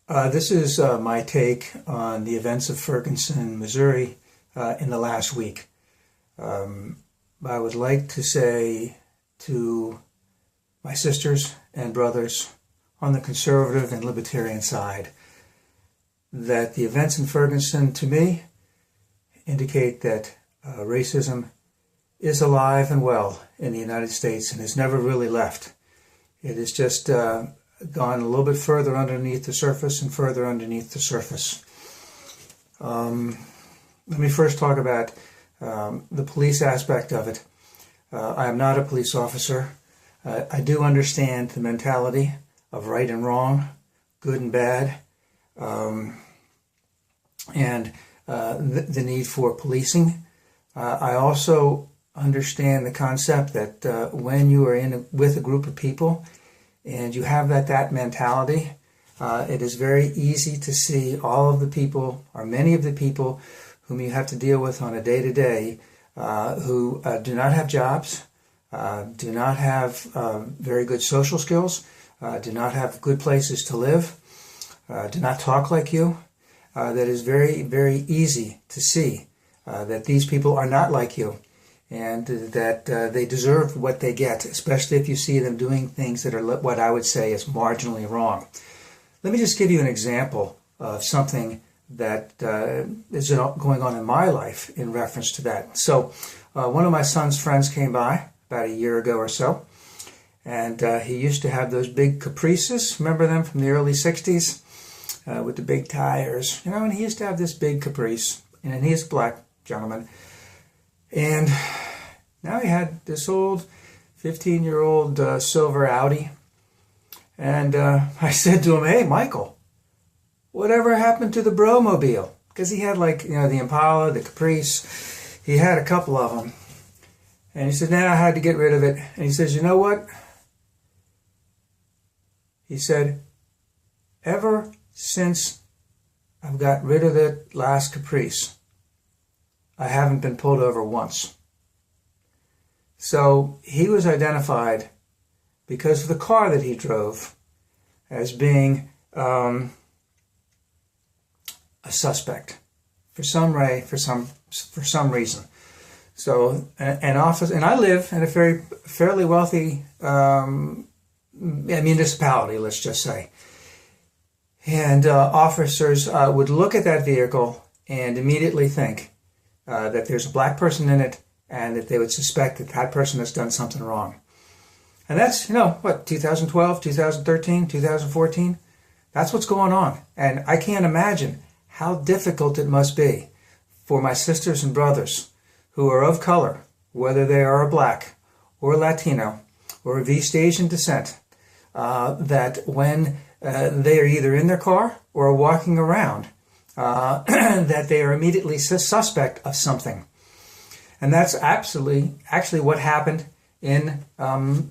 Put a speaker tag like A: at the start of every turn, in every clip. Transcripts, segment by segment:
A: This is my take on the events of Ferguson, Missouri in the last week. I would like to say to my sisters and brothers on the conservative and libertarian side that the events in Ferguson, to me, indicate that racism is alive and well in the United States and has never really left. It has just gone a little bit further underneath the surface and further underneath the surface. Let me first talk about the police aspect of it. I am not a police officer. I do understand the mentality of right and wrong, good and bad, and the need for policing. I also understand the concept that when you are with a group of people and you have that mentality, it is very easy to see all of the people, or many of the people, whom you have to deal with on a day-to-day who do not have jobs, do not have very good social skills, do not have good places to live, do not talk like you. That is very, very easy to see that these people are not like you, and that they deserve what they get, especially if you see them doing things that are what I would say is marginally wrong. Let me just give you an example of something that is going on in my life in reference to that. So one of my son's friends came by about a year ago or so, and he used to have those big Caprices. Remember them from the early 60s with the big tires? You know, and he used to have this big Caprice, and he's a black gentleman. And now he had this old 15-year-old silver Audi. And I said to him, "Hey, Michael, whatever happened to the Bromobile?" Because he had, like, you know, the Impala, the Caprice. He had a couple of them. And he said, "Nah, I had to get rid of it." And he says, "You know what?" He said, "Ever since I've got rid of that last Caprice, I haven't been pulled over once." So he was identified, because of the car that he drove, as being a suspect for some reason. So an office, and I live in a fairly wealthy municipality, let's just say. And officers would look at that vehicle and immediately think that there's a black person in it, and that they would suspect that that person has done something wrong. And that's, 2012, 2013, 2014? That's what's going on. And I can't imagine how difficult it must be for my sisters and brothers who are of color, whether they are a black or Latino or of East Asian descent, that when they are either in their car or walking around, that they are immediately suspect of something. And that's actually what happened in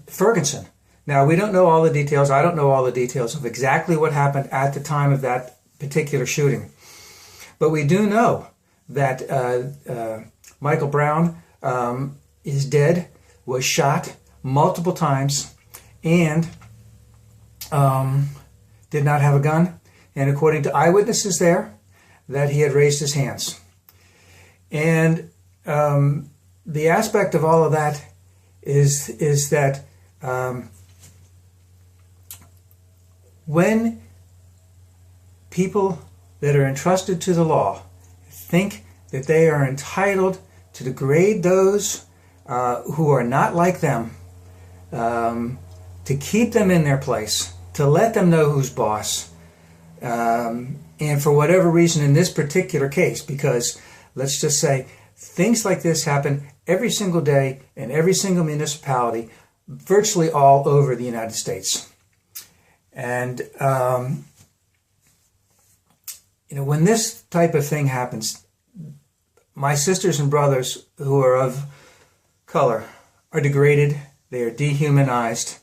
A: Ferguson. Now, we don't know all the details. I don't know all the details of exactly what happened at the time of that particular shooting. But we do know that Michael Brown is dead, was shot multiple times, and did not have a gun. And according to eyewitnesses there, that he had raised his hands. And the aspect of all of that is that when people that are entrusted to the law think that they are entitled to degrade those who are not like them, to keep them in their place, to let them know who's boss, and for whatever reason in this particular case, because let's just say things like this happen every single day in every single municipality, virtually all over the United States. And, when this type of thing happens, my sisters and brothers who are of color are degraded, they are dehumanized,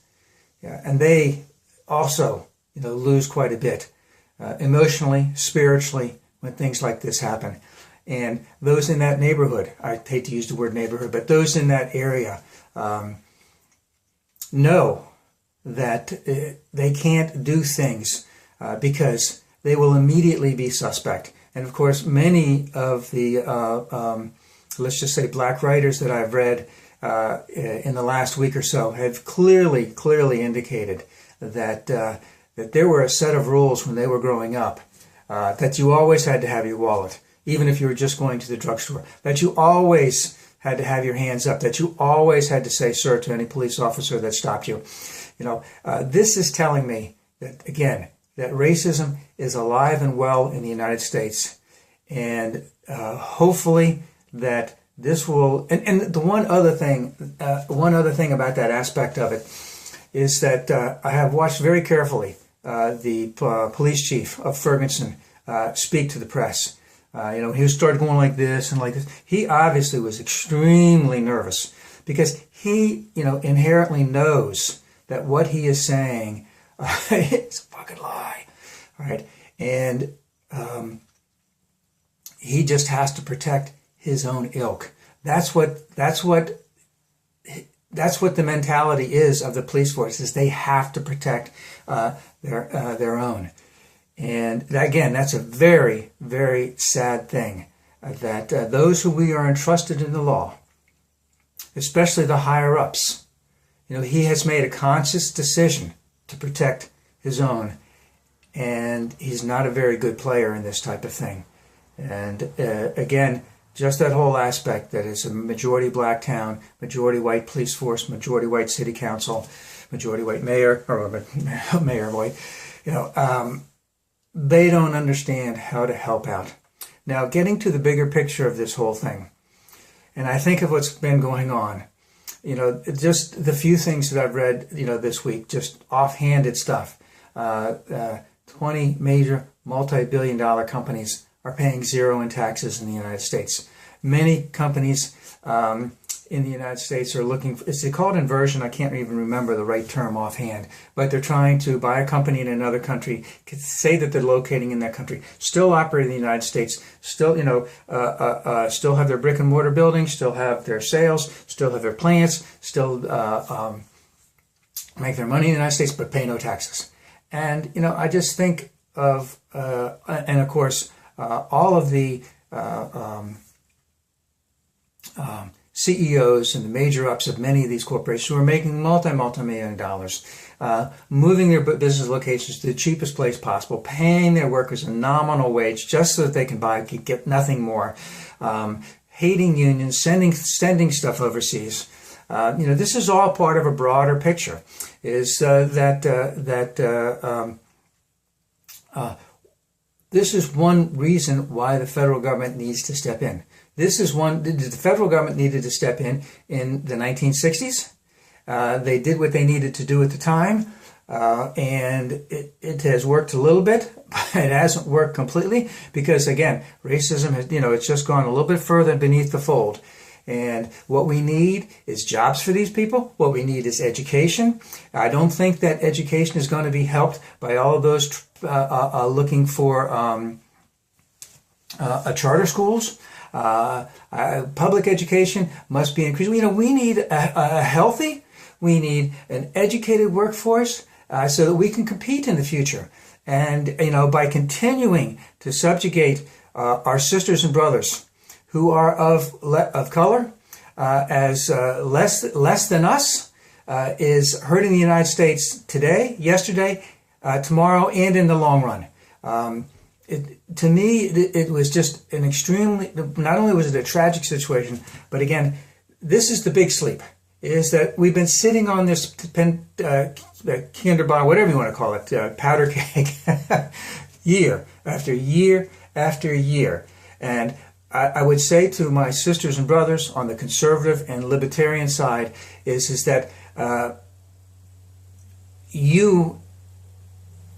A: and they also, lose quite a bit emotionally, spiritually, when things like this happen. And those in that neighborhood, I hate to use the word neighborhood, but those in that area know that they can't do things because they will immediately be suspect. And of course, many of the, let's just say, black writers that I've read in the last week or so have clearly indicated that that there were a set of rules when they were growing up, that you always had to have your wallet, even if you were just going to the drugstore, that you always had to have your hands up, that you always had to say sir to any police officer that stopped you. This is telling me that, again, that racism is alive and well in the United States, and hopefully that this will. And the one other thing about that aspect of it is that I have watched very carefully the police chief of Fergunson speak to the press. He started going like this and like this. He obviously was extremely nervous because he, inherently knows that what he is saying is a fucking lie, right? And he just has to protect his own ilk. That's what the mentality is of the police force. Is they have to protect their own. And again, that's a very, very sad thing, that those who we are entrusted in the law, especially the higher ups, he has made a conscious decision to protect his own, and he's not a very good player in this type of thing. And again, just that whole aspect that it's a majority black town, majority white police force, majority white city council, majority white mayor, or mayor white, they don't understand how to help out. Now, getting to the bigger picture of this whole thing, and I think of what's been going on, just the few things that I've read, this week, just offhanded stuff. 20 major multi-billion-dollar companies are paying zero in taxes in the United States. Many companies in the United States are looking, it's called inversion, I can't even remember the right term offhand, but they're trying to buy a company in another country, say that they're locating in that country, still operate in the United States, still, still have their brick and mortar buildings, still have their sales, still have their plants, still make their money in the United States, but pay no taxes. And, I just think of, and of course, all of the CEOs and the major ups of many of these corporations who are making multi-million dollars, moving their business locations to the cheapest place possible, paying their workers a nominal wage just so that they can get nothing more, hating unions, sending stuff overseas. This is all part of a broader picture. Is this is one reason why the federal government needs to step in. This is the federal government needed to step in the 1960s. They did what they needed to do at the time, and it has worked a little bit, but it hasn't worked completely because, again, racism has, it's just gone a little bit further beneath the fold. And what we need is jobs for these people. What we need is education. I don't think that education is going to be helped by all of those looking for charter schools. Public education must be increased. We need a healthy, we need an educated workforce so that we can compete in the future. And, by continuing to subjugate our sisters and brothers who are of color as less than us is hurting the United States today, yesterday, tomorrow, and in the long run. To me, it was just an extremely, not only was it a tragic situation, but again, this is the big sleep, is that we've been sitting on this Kinder Bar, whatever you want to call it, powder keg, year after year after year. And I would say to my sisters and brothers on the conservative and libertarian side is that you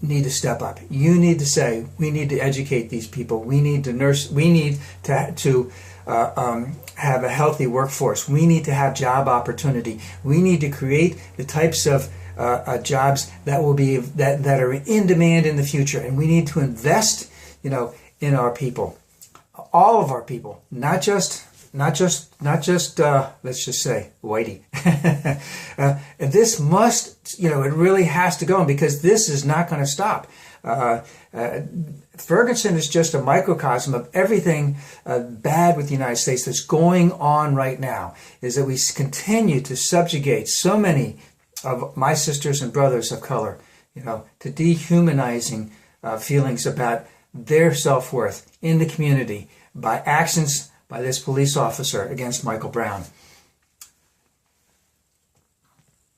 A: need to step up. You need to say, we need to educate these people. We need to nurse. We need to have a healthy workforce. We need to have job opportunity. We need to create the types of jobs that will be that are in demand in the future. And we need to invest, in our people, all of our people, not just let's just say whitey. This must, it really has to go, because this is not going to stop. Ferguson is just a microcosm of everything bad with the United States that's going on right now, is that we continue to subjugate so many of my sisters and brothers of color, to dehumanizing feelings about their self-worth in the community by actions by this police officer against Michael Brown.